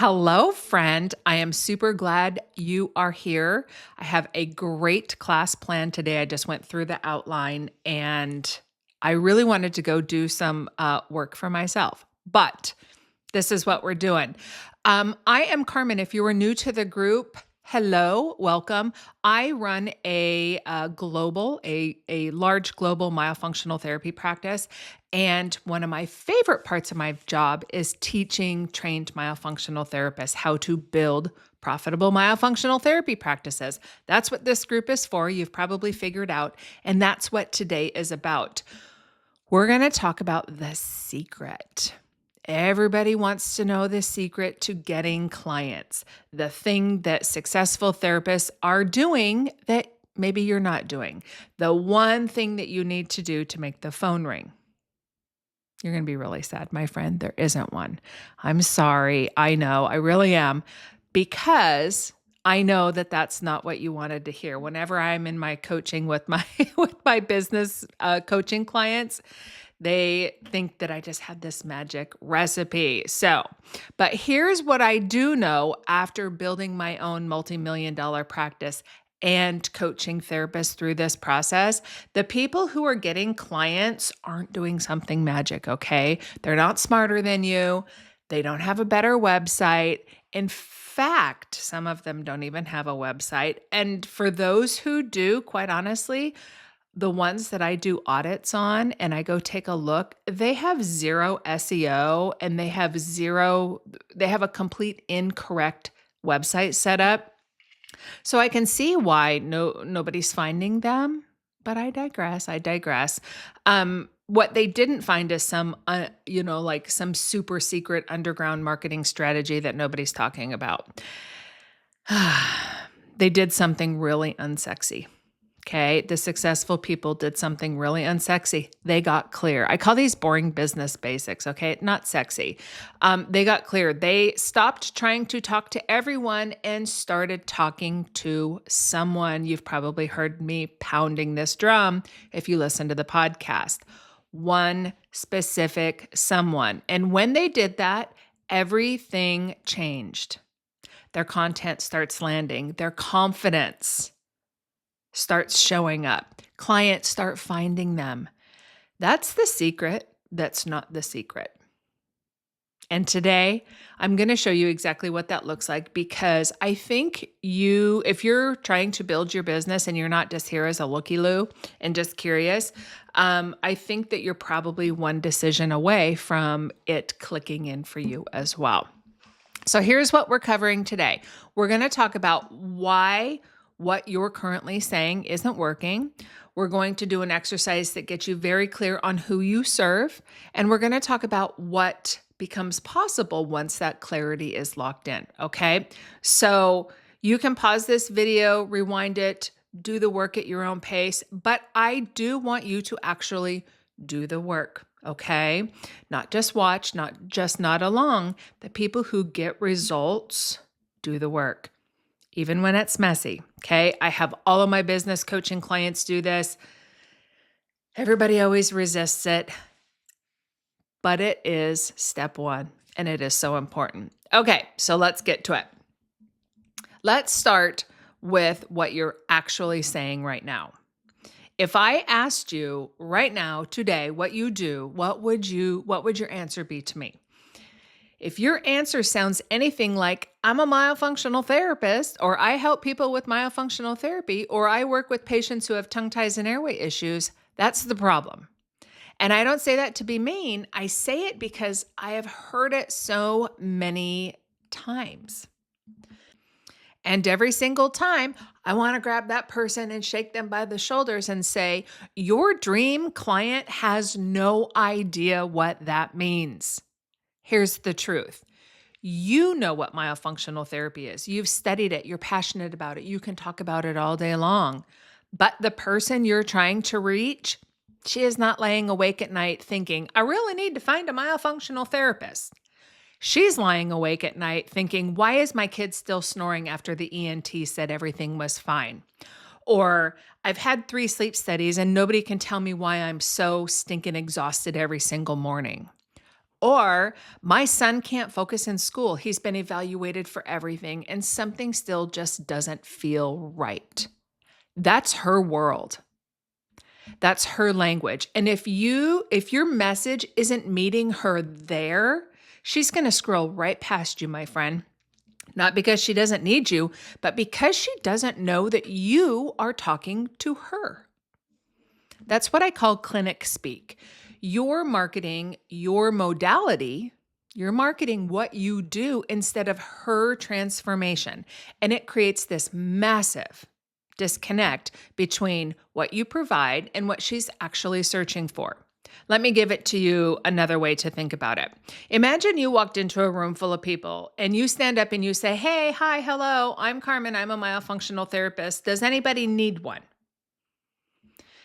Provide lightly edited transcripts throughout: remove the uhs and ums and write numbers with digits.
Hello, friend. I am super glad you are here. I have a great class plan today. I just went through the outline and I really wanted to go do some work for myself, but this is what we're doing. I am Carmen. If you are new to the group, hello, welcome. I run a large global myofunctional therapy practice. And one of my favorite parts of my job is teaching trained myofunctional therapists how to build profitable myofunctional therapy practices. That's what this group is for. You've probably figured out. And that's what today is about. We're going to talk about the secret. Everybody wants to know the secret to getting clients, the thing that successful therapists are doing that maybe you're not doing, the one thing that you need to do to make the phone ring. You're going to be really sad, my friend. There isn't one. I'm sorry. I know. I really am, because I know that that's not what you wanted to hear. Whenever I'm in my coaching with my with my business coaching clients, they think that I just had this magic recipe. But here's what I do know after building my own multi-million-dollar practice and coaching therapists through this process. The people who are getting clients aren't doing something magic, okay? They're not smarter than you. They don't have a better website. In fact, some of them don't even have a website. And for those who do, quite honestly, the ones that I do audits on and I go take a look, they have zero SEO and they have a complete incorrect website setup. So I can see why nobody's finding them, but I digress. What they didn't find is some super secret underground marketing strategy that nobody's talking about. They did something really unsexy. Okay, the successful people did something really unsexy. They got clear. I call these boring business basics, okay? Not sexy. They got clear. They stopped trying to talk to everyone and started talking to someone. You've probably heard me pounding this drum if you listen to the podcast. One specific someone. And when they did that, everything changed. Their content starts landing. Their confidence starts showing up. Clients start finding them. That's the secret. That's not the secret. And today, I'm going to show you exactly what that looks like, because I think if you're trying to build your business and you're not just here as a looky-loo and just curious, I think that you're probably one decision away from it clicking in for you as well. So here's what we're covering today. We're going to talk about why what you're currently saying isn't working. We're going to do an exercise that gets you very clear on who you serve. And we're going to talk about what becomes possible once that clarity is locked in. Okay. So you can pause this video, rewind it, do the work at your own pace, but I do want you to actually do the work. Okay. Not just watch, not just nod along. The people who get results do the work, even when it's messy. Okay. I have all of my business coaching clients do this. Everybody always resists it, but it is step one and it is so important. Okay. So let's get to it. Let's start with what you're actually saying right now. If I asked you right now, today, what you do, what would your answer be to me? If your answer sounds anything like, I'm a myofunctional therapist, or I help people with myofunctional therapy, or I work with patients who have tongue ties and airway issues, that's the problem. And I don't say that to be mean. I say it because I have heard it so many times. And every single time, I want to grab that person and shake them by the shoulders and say, your dream client has no idea what that means. Here's the truth. You know what myofunctional therapy is. You've studied it. You're passionate about it. You can talk about it all day long. But the person you're trying to reach, she is not laying awake at night thinking, I really need to find a myofunctional therapist. She's lying awake at night thinking, why is my kid still snoring after the ENT said everything was fine? Or I've had 3 sleep studies and nobody can tell me why I'm so stinking exhausted every single morning. Or my son can't focus in school. He's been evaluated for everything and something still just doesn't feel right. That's her world. That's her language. And if your message isn't meeting her there, she's going to scroll right past you, my friend. Not because she doesn't need you, but because she doesn't know that you are talking to her. That's what I call clinic speak. You're marketing your modality, you're marketing what you do instead of her transformation. And it creates this massive disconnect between what you provide and what she's actually searching for. Let me give it to you another way to think about it. Imagine you walked into a room full of people and you stand up and you say, "Hey, hi, hello, I'm Carmen. I'm a myofunctional therapist. Does anybody need one?"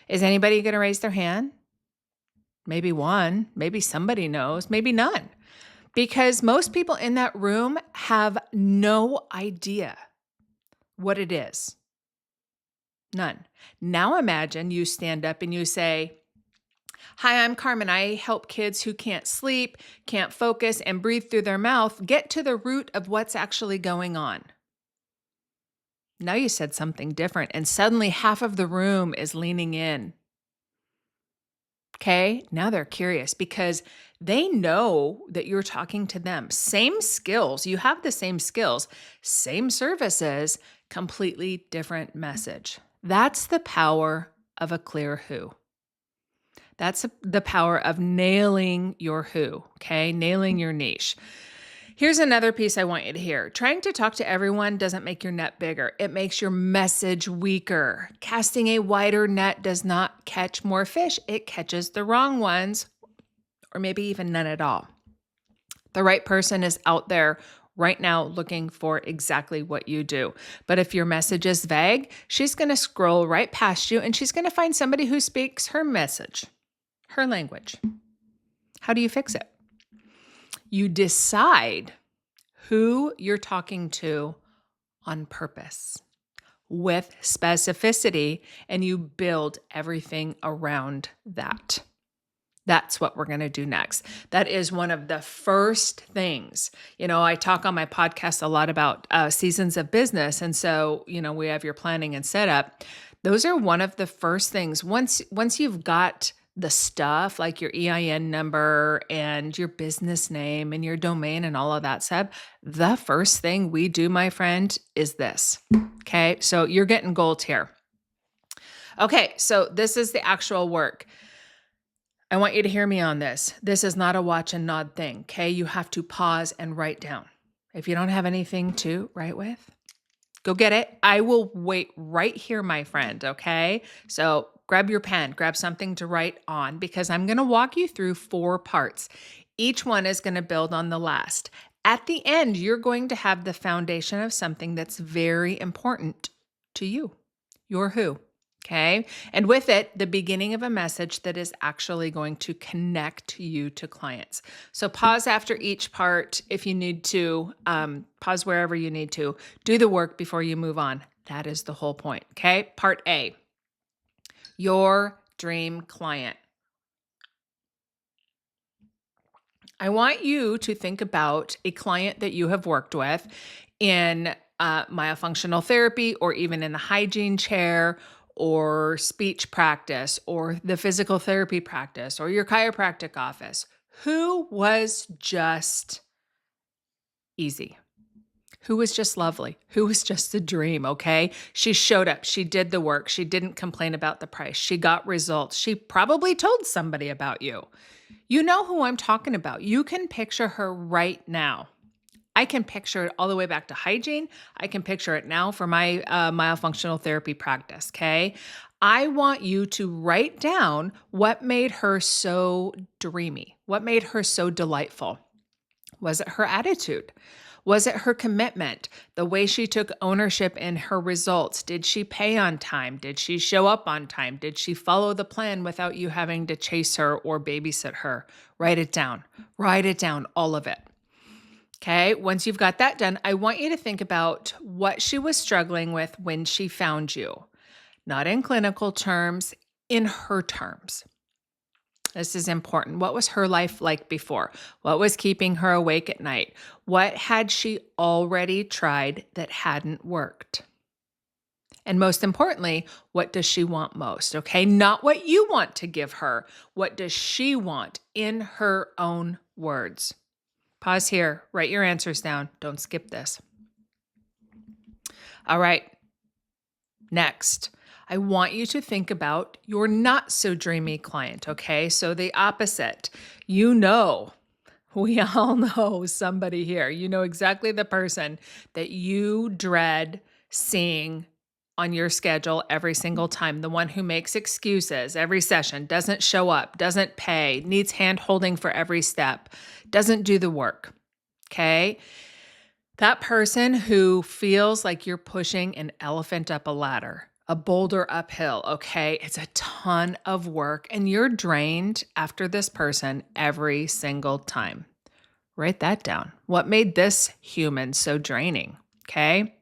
Is anybody going to raise their hand? Maybe one, maybe somebody knows, maybe none. Because most people in that room have no idea what it is. None. Now imagine you stand up and you say, "Hi, I'm Carmen. I help kids who can't sleep, can't focus, and breathe through their mouth get to the root of what's actually going on." Now you said something different, and suddenly half of the room is leaning in. Okay, now they're curious because they know that you're talking to them. Same skills, you have the same skills, same services, completely different message. That's the power of a clear who. That's the power of nailing your who, okay? Nailing your niche. Here's another piece I want you to hear. Trying to talk to everyone doesn't make your net bigger. It makes your message weaker. Casting a wider net does not catch more fish. It catches the wrong ones, or maybe even none at all. The right person is out there right now looking for exactly what you do. But if your message is vague, she's going to scroll right past you and she's going to find somebody who speaks her message, her language. How do you fix it? You decide who you're talking to on purpose with specificity, and you build everything around that. That's what we're going to do next. That is one of the first things. I talk on my podcast a lot about seasons of business. And so, we have your planning and setup. Those are one of the first things. Once you've got the stuff like your EIN number and your business name and your domain and all of that stuff, the first thing we do, my friend, is this. Okay. So you're getting gold here. Okay. So this is the actual work. I want you to hear me on this. This is not a watch and nod thing. Okay. You have to pause and write down. If you don't have anything to write with, go get it. I will wait right here, my friend. Okay. So grab your pen, grab something to write on, because I'm going to walk you through 4 parts. Each one is going to build on the last. At the end, you're going to have the foundation of something that's very important to you, your who. Okay. And with it, the beginning of a message that is actually going to connect you to clients. So pause after each part if you need to, pause wherever you need to. Do the work before you move on. That is the whole point. Okay. Part A, your dream client. I want you to think about a client that you have worked with in myofunctional therapy, or even in the hygiene chair, or speech practice, or the physical therapy practice, or your chiropractic office, who was just easy, who was just lovely, who was just a dream, okay? She showed up, she did the work, she didn't complain about the price, she got results, she probably told somebody about you. You know who I'm talking about. You can picture her right now. I can picture it all the way back to hygiene. I can picture it now for my myofunctional therapy practice, okay? I want you to write down what made her so dreamy, what made her so delightful. Was it her attitude? Was it her commitment? The way she took ownership in her results? Did she pay on time? Did she show up on time? Did she follow the plan without you having to chase her or babysit her? Write it down. Write it down, all of it. Okay, once you've got that done, I want you to think about what she was struggling with when she found you. Not in clinical terms, in her terms. This is important. What was her life like before? What was keeping her awake at night? What had she already tried that hadn't worked? And most importantly, what does she want most? Okay, not what you want to give her. What does she want in her own words? Pause here, write your answers down. Don't skip this. All right, next. I want you to think about your not so dreamy client, okay? So the opposite. We all know somebody here. You know exactly the person that you dread seeing on your schedule every single time. The one who makes excuses every session, doesn't show up, doesn't pay, needs hand holding for every step, doesn't do the work, okay? That person who feels like you're pushing an elephant up a ladder, a boulder uphill, okay? It's a ton of work and you're drained after this person every single time. Write that down. What made this human so draining, okay?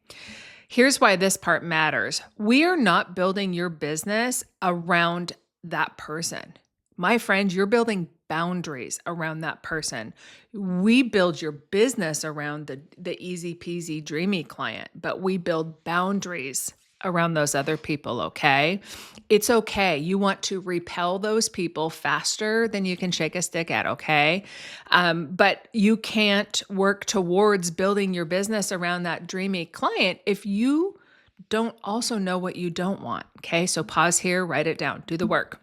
Here's why this part matters. We are not building your business around that person. My friend, you're building boundaries around that person. We build your business around the easy peasy dreamy client, but we build boundaries around those other people, okay? It's okay. You want to repel those people faster than you can shake a stick at, okay? But you can't work towards building your business around that dreamy client if you don't also know what you don't want, okay? So pause here, write it down, do the work.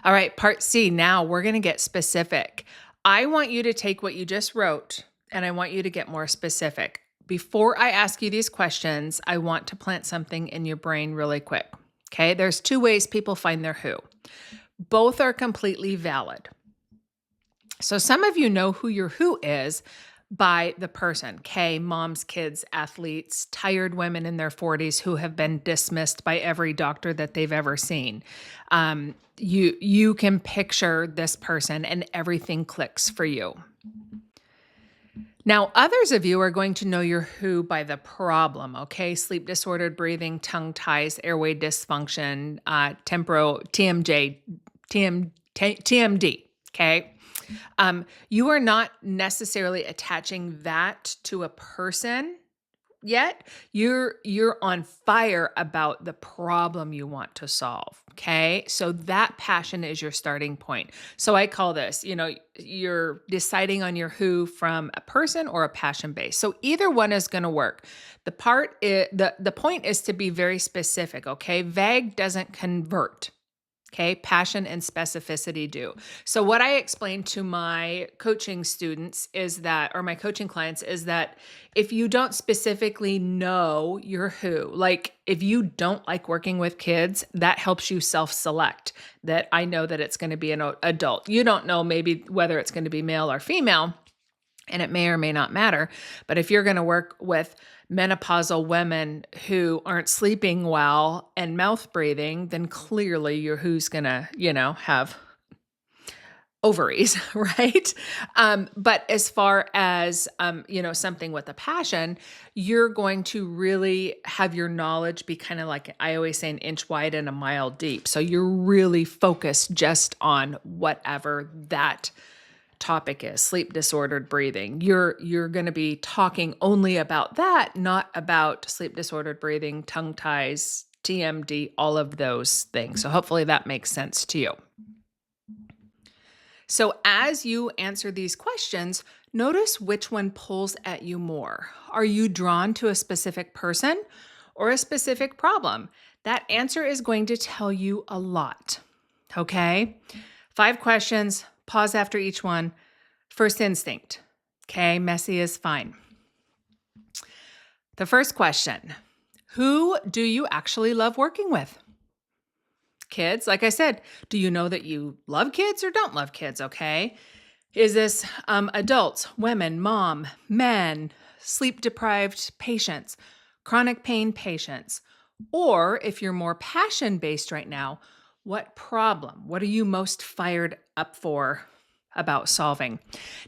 All right, part C, now we're going to get specific. I want you to take what you just wrote and I want you to get more specific. Before I ask you these questions, I want to plant something in your brain really quick. Okay, there's two ways people find their who. Both are completely valid. So some of you know who your who is by the person. Okay, moms, kids, athletes, tired women in their 40s who have been dismissed by every doctor that they've ever seen. You can picture this person and everything clicks for you. Now, others of you are going to know your who by the problem, okay? Sleep disordered breathing, tongue ties, airway dysfunction, TMD, okay? You are not necessarily attaching that to a person yet. You're on fire about the problem you want to solve, okay? So that passion is your starting point. So I call this, you're deciding on your who from a person or a passion base. So either one is going to work. The point is to be very specific, okay? Vague doesn't convert. Okay, passion and specificity do. So what I explain to my coaching students or my coaching clients is that if you don't specifically know your who, like if you don't like working with kids, that helps you self-select that I know that it's going to be an adult. You don't know maybe whether it's going to be male or female, and it may or may not matter. But if you're going to work with menopausal women who aren't sleeping well and mouth breathing, then clearly your who's going to, have ovaries, right? But as far as, something with a passion, you're going to really have your knowledge be kind of like, I always say, an inch wide and a mile deep. So you're really focused just on whatever that topic is, sleep disordered breathing. You're going to be talking only about that, not about sleep disordered breathing, tongue ties, TMD, all of those things. So hopefully that makes sense to you. So as you answer these questions, notice which one pulls at you more. Are you drawn to a specific person or a specific problem? That answer is going to tell you a lot. Okay? 5 questions. Pause after each one. First instinct. Okay, messy is fine. The first question, who do you actually love working with? Kids, like I said, do you know that you love kids or don't love kids, okay? Is this adults, women, mom, men, sleep-deprived patients, chronic pain patients? Or if you're more passion-based right now, what problem? What are you most fired up for about solving?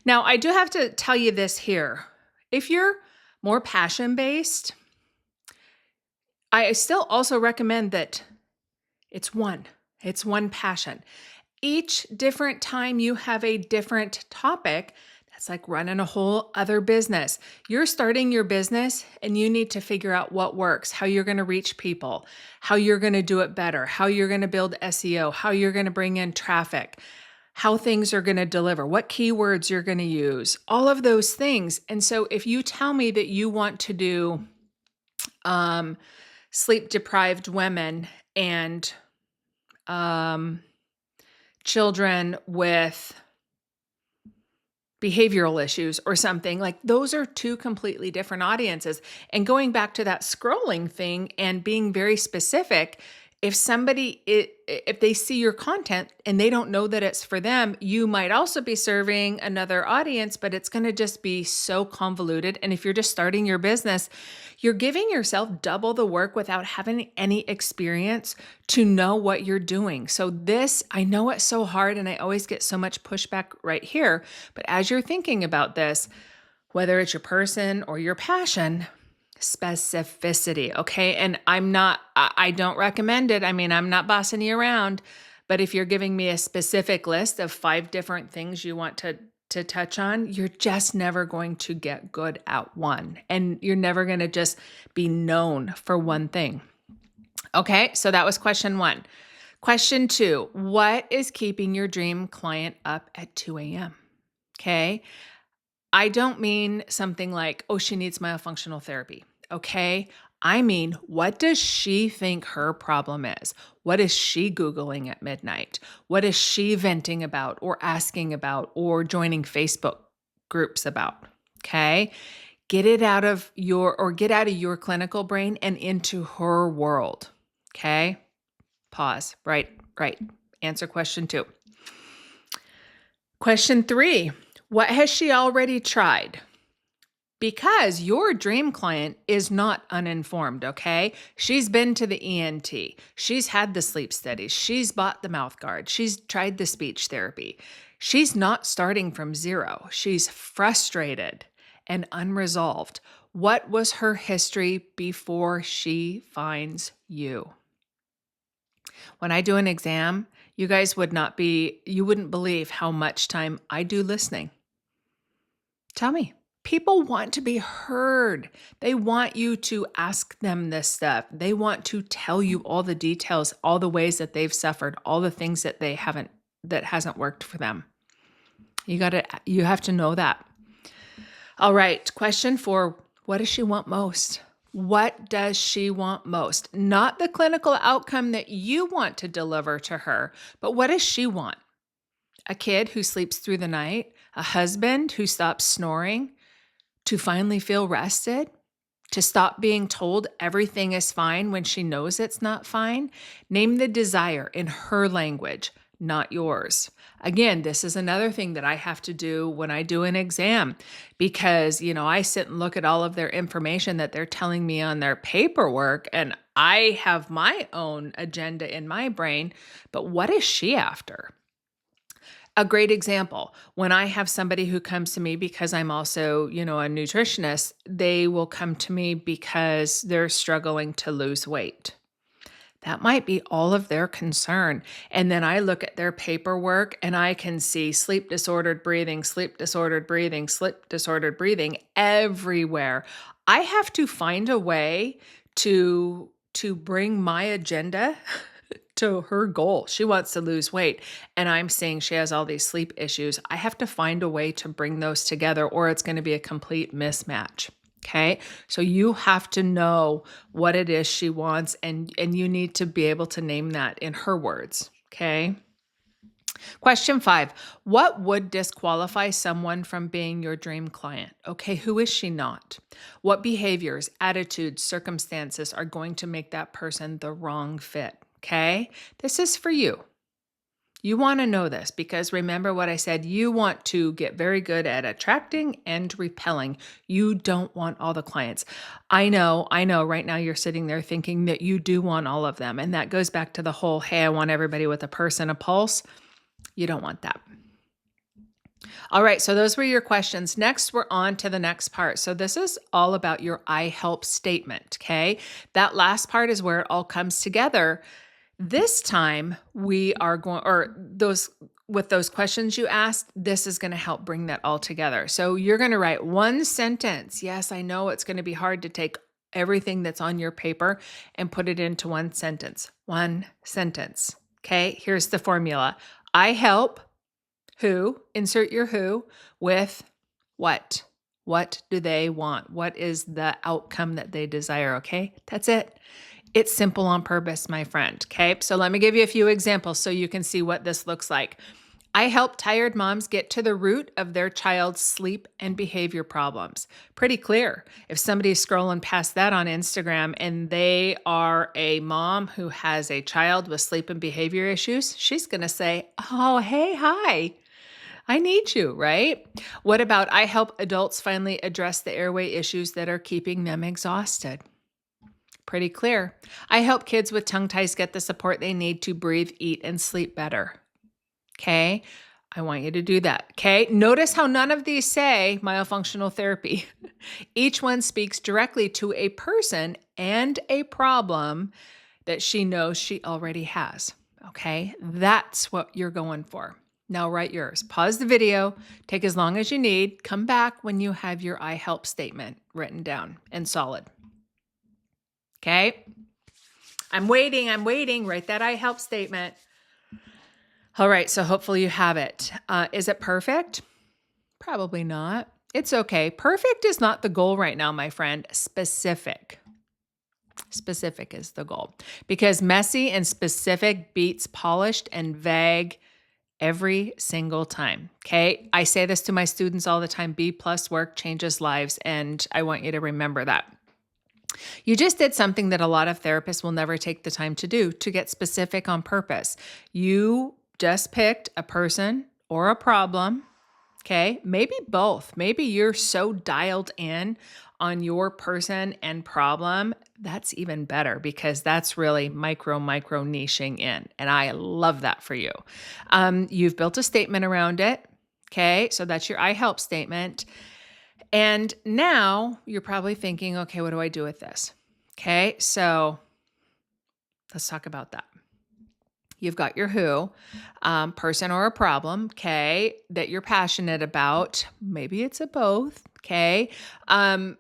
Now, I do have to tell you this here. If you're more passion-based, I still also recommend that it's one passion. Each different time you have a different topic, that's like running a whole other business. You're starting your business and you need to figure out what works, how you're going to reach people, how you're going to do it better, how you're going to build SEO, how you're going to bring in traffic, how things are going to deliver, what keywords you're going to use, all of those things. And so if you tell me that you want to do sleep deprived women and children with behavioral issues or something, like those are two completely different audiences. And going back to that scrolling thing and being very specific, if they see your content and they don't know that it's for them, you might also be serving another audience, but it's going to just be so convoluted. And if you're just starting your business, you're giving yourself double the work without having any experience to know what you're doing. So this, I know it's so hard and I always get so much pushback right here, but as you're thinking about this, whether it's your person or your passion, specificity, okay? And I don't recommend it. I mean, I'm not bossing you around, but if you're giving me a specific list of 5 different things you want to touch on, you're just never going to get good at one. And you're never going to just be known for one thing. Okay, so that was question 1. Question 2, what is keeping your dream client up at 2 a.m.? Okay, I don't mean something like, oh, she needs myofunctional therapy. Okay, I mean, what does she think her problem is? What is she Googling at midnight? What is she venting about or asking about or joining Facebook groups about? Okay, get out of your clinical brain and into her world. Okay, pause. Right. Answer question 2. Question 3, what has she already tried? Because your dream client is not uninformed, okay? She's been to the ENT. She's had the sleep studies. She's bought the mouth guard. She's tried the speech therapy. She's not starting from zero. She's frustrated and unresolved. What was her history before she finds you? When I do an exam, you guys you wouldn't believe how much time I do listening. Tell me. People want to be heard. They want you to ask them this stuff. They want to tell you all the details, all the ways that they've suffered, all the things that that hasn't worked for them. You have to know that. All right, question 4, what does she want most? What does she want most? Not the clinical outcome that you want to deliver to her, but what does she want? A kid who sleeps through the night, a husband who stops snoring, to finally feel rested, to stop being told everything is fine when she knows it's not fine. Name the desire in her language, not yours. Again, this is another thing that I have to do when I do an exam because, I sit and look at all of their information that they're telling me on their paperwork, and I have my own agenda in my brain, but what is she after? A great example, when I have somebody who comes to me because I'm also, a nutritionist, they will come to me because they're struggling to lose weight. That might be all of their concern. And then I look at their paperwork and I can see sleep disordered breathing everywhere. I have to find a way to bring my agenda to her goal. She wants to lose weight, and I'm saying she has all these sleep issues. I have to find a way to bring those together, or it's going to be a complete mismatch. Okay. So you have to know what it is she wants, and you need to be able to name that in her words. Okay. Question 5, what would disqualify someone from being your dream client? Okay, who is she not? What behaviors, attitudes, circumstances are going to make that person the wrong fit? Okay, this is for you. You want to know this because remember what I said, you want to get very good at attracting and repelling. You don't want all the clients. I know right now you're sitting there thinking that you do want all of them. And that goes back to the whole, hey, I want everybody with a purse and a pulse. You don't want that. All right, so those were your questions. Next, we're on to the next part. So this is all about your I help statement, okay? That last part is where it all comes together. This time we are going, or those, with those questions you asked, this is going to help bring that all together. So you're going to write one sentence. Yes, I know it's going to be hard to take everything that's on your paper and put it into one sentence. One sentence. Okay, here's the formula. I help who, insert your who, with what? What do they want? What is the outcome that they desire? Okay, that's it. It's simple on purpose, my friend. Okay, so let me give you a few examples so you can see what this looks like. I help tired moms get to the root of their child's sleep and behavior problems. Pretty clear. If somebody's scrolling past that on Instagram and they are a mom who has a child with sleep and behavior issues, she's going to say, oh, hey, hi. I need you, right? What about I help adults finally address the airway issues that are keeping them exhausted? Pretty clear. I help kids with tongue ties get the support they need to breathe, eat, and sleep better. Okay, I want you to do that. Okay, notice how none of these say myofunctional therapy. Each one speaks directly to a person and a problem that she knows she already has. Okay, that's what you're going for. Now write yours. Pause the video, take as long as you need, come back when you have your I help statement written down and solid. Okay, I'm waiting. Write that I help statement. All right, so hopefully you have it. Is it perfect? Probably not. It's okay. Perfect is not the goal right now, my friend. Specific. Specific is the goal because messy and specific beats polished and vague every single time. Okay. I say this to my students all the time. B+ work changes lives. And I want you to remember that. You just did something that a lot of therapists will never take the time to do, to get specific on purpose. You just picked a person or a problem. Okay. Maybe both. Maybe you're so dialed in on your person and problem. That's even better because that's really micro niching in. And I love that for you. You've built a statement around it. Okay. So that's your I help statement. And now you're probably thinking, okay, what do I do with this? Okay. So let's talk about that. You've got your who, person or a problem, okay, that you're passionate about. Maybe it's a both, okay. What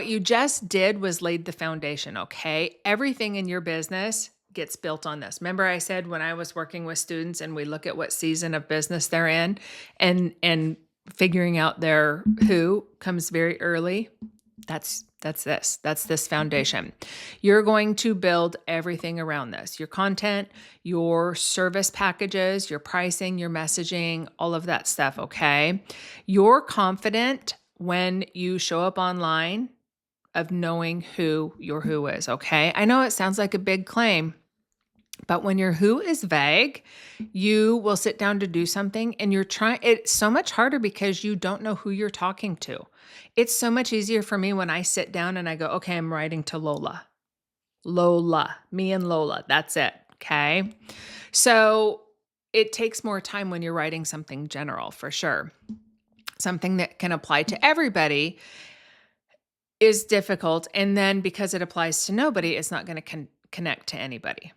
you just did was laid the foundation, okay? Everything in your business gets built on this. Remember I said when I was working with students and we look at what season of business they're in and figuring out their who comes very early. That's this foundation. You're going to build everything around this. Your content, your service packages, your pricing, your messaging, all of that stuff, okay? You're confident when you show up online of knowing who your who is, okay? I know it sounds like a big claim, but when your who is vague, you will sit down to do something and it's so much harder because you don't know who you're talking to. It's so much easier for me when I sit down and I go, okay, I'm writing to Lola. Me and Lola, that's it, okay? So it takes more time when you're writing something general for sure. Something that can apply to everybody is difficult. And then because it applies to nobody, it's not going to connect to anybody.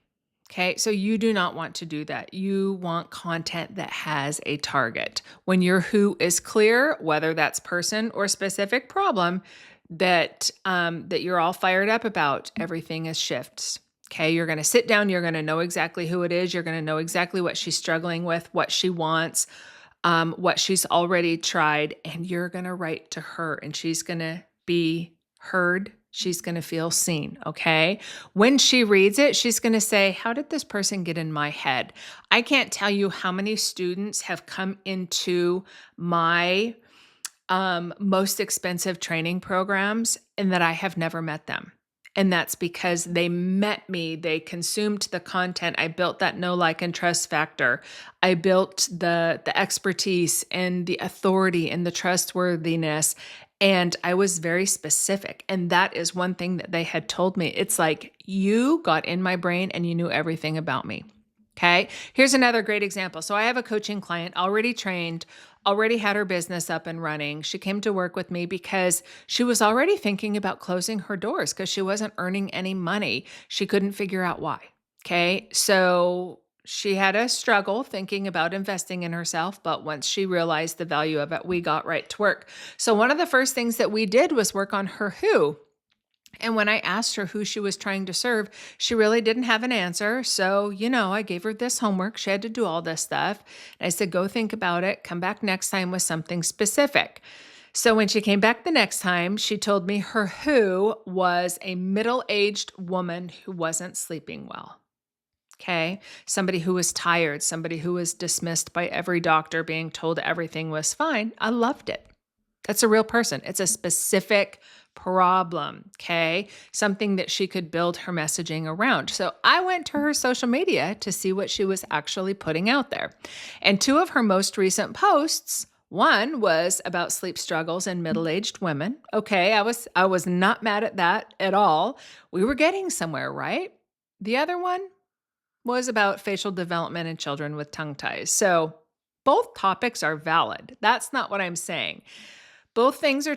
Okay, so you do not want to do that. You want content that has a target. When your who is clear, whether that's person or specific problem that you're all fired up about, everything is shifts. Okay, you're going to sit down, you're going to know exactly who it is, you're going to know exactly what she's struggling with, what she wants, what she's already tried, and you're going to write to her and she's going to be heard. She's going to feel seen, okay? When she reads it, she's going to say, how did this person get in my head? I can't tell you how many students have come into my most expensive training programs and that I have never met them. And that's because they met me, they consumed the content. I built that know, like, and trust factor. I built the expertise and the authority and the trustworthiness. And I was very specific. And that is one thing that they had told me. It's like, you got in my brain and you knew everything about me. Okay. Here's another great example. So I have a coaching client already trained, already had her business up and running. She came to work with me because she was already thinking about closing her doors because she wasn't earning any money. She couldn't figure out why. Okay. So she had a struggle thinking about investing in herself, but once she realized the value of it, we got right to work. So one of the first things that we did was work on her who. And when I asked her who she was trying to serve, she really didn't have an answer. So, I gave her this homework. She had to do all this stuff. And I said, go think about it. Come back next time with something specific. So when she came back the next time, she told me her who was a middle-aged woman who wasn't sleeping well. Okay. Somebody who was tired, somebody who was dismissed by every doctor, being told everything was fine. I loved it. That's a real person. It's a specific problem. Okay. Something that she could build her messaging around. So I went to her social media to see what she was actually putting out there. And two of her most recent posts, one was about sleep struggles in middle-aged women. Okay. I was not mad at that at all. We were getting somewhere, right? The other one was about facial development in children with tongue ties. So both topics are valid. That's not what I'm saying. Both things are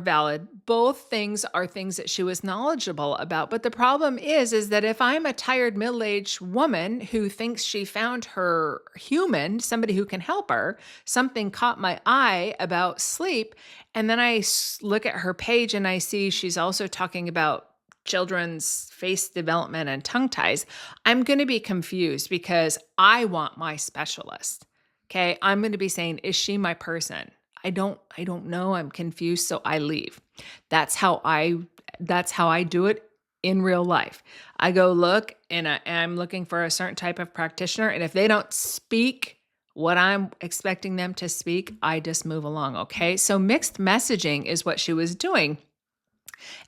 valid. Both things are things that she was knowledgeable about. But the problem is that if I'm a tired middle-aged woman who thinks she found her human, somebody who can help her, something caught my eye about sleep, and then I look at her page and I see she's also talking about children's face development and tongue ties, I'm going to be confused because I want my specialist. Okay. I'm going to be saying, is she my person? I don't know. I'm confused. So I leave. That's how I do it in real life. I go look and I'm looking for a certain type of practitioner. And if they don't speak what I'm expecting them to speak, I just move along. Okay. So mixed messaging is what she was doing.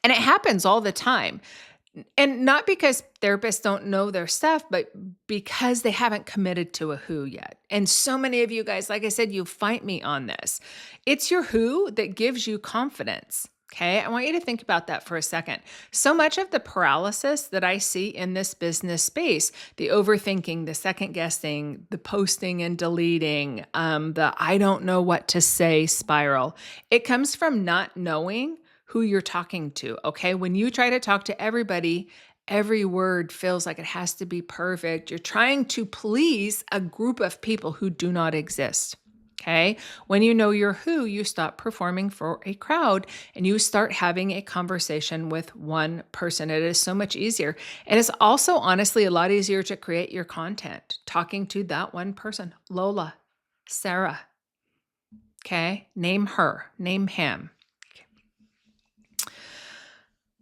And it happens all the time. And not because therapists don't know their stuff, but because they haven't committed to a who yet. And so many of you guys, like I said, you fight me on this. It's your who that gives you confidence. Okay. I want you to think about that for a second. So much of the paralysis that I see in this business space, the overthinking, the second guessing, the posting and deleting, the I don't know what to say spiral, it comes from not knowing who you're talking to. Okay. When you try to talk to everybody, every word feels like it has to be perfect. You're trying to please a group of people who do not exist. Okay. When you know your who, you stop performing for a crowd and you start having a conversation with one person. It is so much easier. And it's also honestly a lot easier to create your content, talking to that one person, Lola, Sarah. Okay. Name her, name him.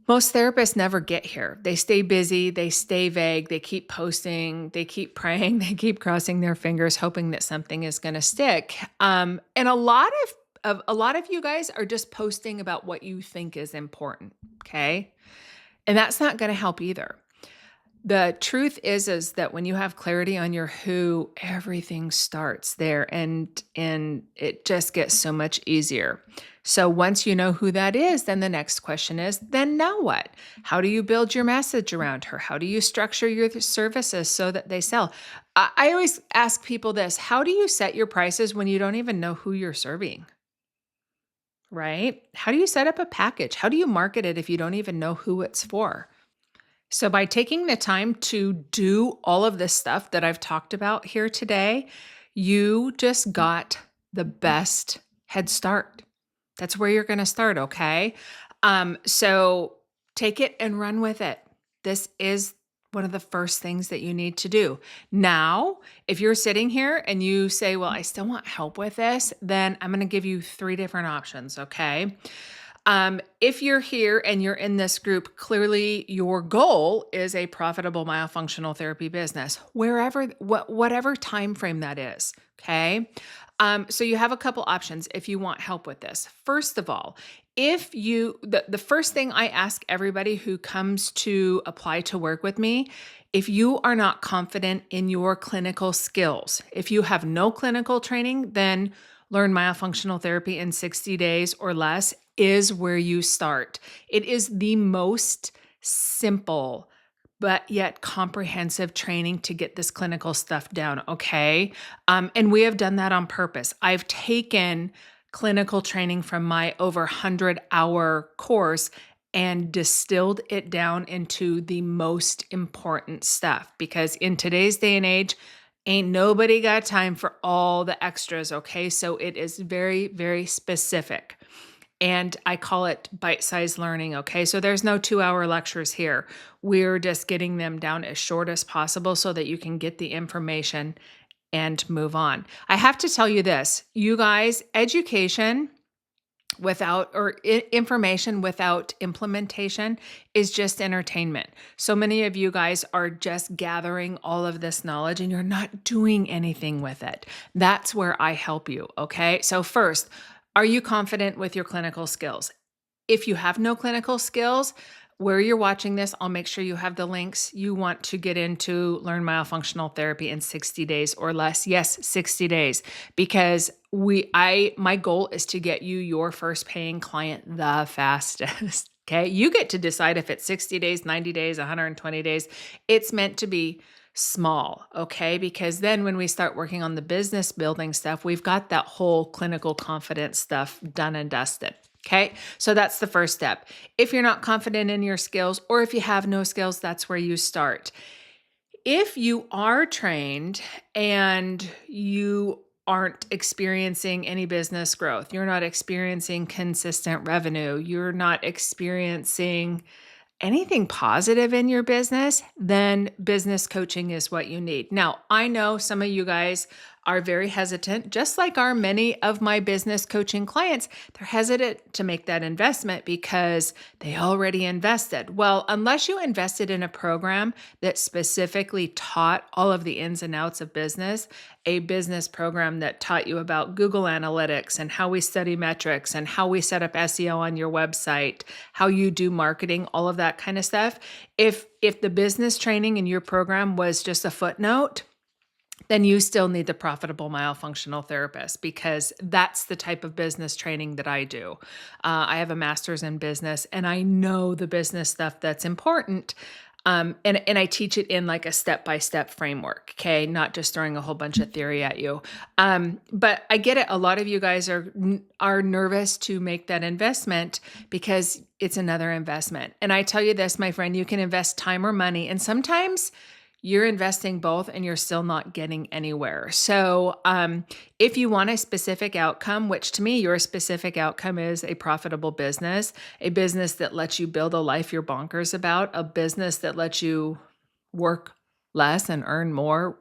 Most therapists never get here. They stay busy, they stay vague, they keep posting, they keep praying, they keep crossing their fingers, hoping that something is going to stick. And a lot of you guys are just posting about what you think is important, okay? And that's not going to help either. The truth is that when you have clarity on your who, everything starts there and it just gets so much easier. So once you know who that is, then the next question is, then now what? How do you build your message around her? How do you structure your services so that they sell? I always ask people this, how do you set your prices when you don't even know who you're serving? Right? How do you set up a package? How do you market it if you don't even know who it's for? So by taking the time to do all of this stuff that I've talked about here today, you just got the best head start. That's where you're going to start, okay? So take it and run with it. This is one of the first things that you need to do. Now, if you're sitting here and you say, well, I still want help with this, then I'm going to give you 3 different options, okay? If you're here and you're in this group, clearly your goal is a profitable myofunctional therapy business, whatever time frame that is. Okay. So you have a couple options if you want help with this. First of all, the first thing I ask everybody who comes to apply to work with me, if you are not confident in your clinical skills, if you have no clinical training, then learn myofunctional therapy in 60 days or less is where you start. It is the most simple, but yet comprehensive training to get this clinical stuff down, okay? And we have done that on purpose. I've taken clinical training from my over 100-hour course and distilled it down into the most important stuff. Because in today's day and age, ain't nobody got time for all the extras, okay? So it is very, very specific. And I call it bite-sized learning, okay? So there's no 2-hour lectures here. We're just getting them down as short as possible so that you can get the information and move on. I have to tell you this, you guys, education without information without implementation is just entertainment. So many of you guys are just gathering all of this knowledge and you're not doing anything with it. That's where I help you, okay? So first, are you confident with your clinical skills? If you have no clinical skills, where you're watching this, I'll make sure you have the links. You want to get into learn myofunctional therapy in 60 days or less. Yes, 60 days, because my goal is to get you your first paying client the fastest. Okay. You get to decide if it's 60 days, 90 days, 120 days. It's meant to be small. Okay. Because then when we start working on the business building stuff, we've got that whole clinical confidence stuff done and dusted. Okay, so that's the first step. If you're not confident in your skills, or if you have no skills, that's where you start. If you are trained and you aren't experiencing any business growth, you're not experiencing consistent revenue, you're not experiencing anything positive in your business, then business coaching is what you need. Now, I know some of you guys are very hesitant, just like are many of my business coaching clients. They're hesitant to make that investment because they already invested. Well, unless you invested in a program that specifically taught all of the ins and outs of business, a business program that taught you about Google Analytics and how we study metrics and how we set up SEO on your website, how you do marketing, all of that kind of stuff. If the business training in your program was just a footnote, then you still need the profitable myofunctional therapist, because that's the type of business training that I do. I have a master's in business and I know the business stuff that's important. And I teach it in like a step-by-step framework, okay? Not just throwing a whole bunch of theory at you. But I get it. A lot of you guys are nervous to make that investment because it's another investment. And I tell you this, my friend, you can invest time or money, and sometimes you're investing both and you're still not getting anywhere. So if you want a specific outcome, which to me, your specific outcome is a profitable business, a business that lets you build a life you're bonkers about, a business that lets you work less and earn more,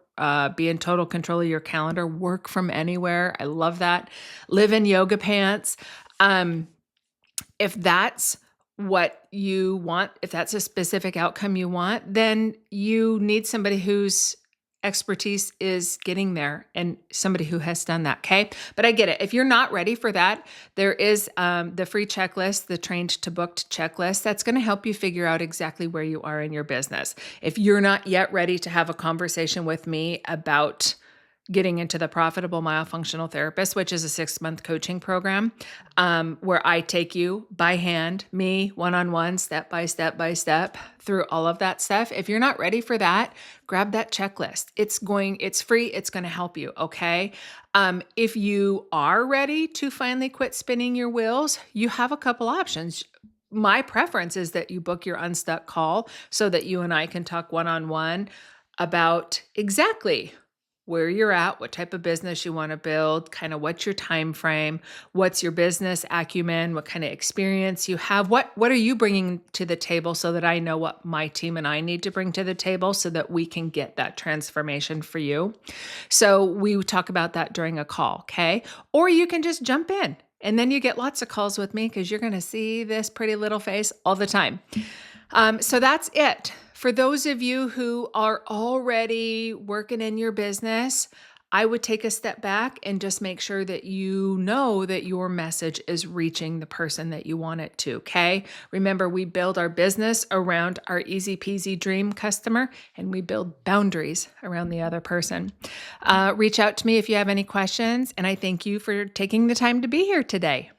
be in total control of your calendar, work from anywhere. I love that. Live in yoga pants. If that's what you want, if that's a specific outcome you want, then you need somebody whose expertise is getting there and somebody who has done that. Okay. But I get it. If you're not ready for that, there is the free checklist, the trained to booked checklist, that's going to help you figure out exactly where you are in your business. If you're not yet ready to have a conversation with me about getting into the Profitable Myofunctional Therapist, which is a 6-month coaching program, where I take you by hand, me, one-on-one, step by step through all of that stuff. If you're not ready for that, grab that checklist. It's free. It's going to help you. Okay. If you are ready to finally quit spinning your wheels, you have a couple options. My preference is that you book your unstuck call so that you and I can talk one-on-one about exactly where you're at, what type of business you want to build, kind of what's your time frame, what's your business acumen, what kind of experience you have, what are you bringing to the table, so that I know what my team and I need to bring to the table so that we can get that transformation for you. So we talk about that during a call, okay? Or you can just jump in and then you get lots of calls with me because you're going to see this pretty little face all the time. So that's it. For those of you who are already working in your business, I would take a step back and just make sure that you know that your message is reaching the person that you want it to, okay? Remember, we build our business around our easy peasy dream customer, and we build boundaries around the other person. Reach out to me if you have any questions, and I thank you for taking the time to be here today.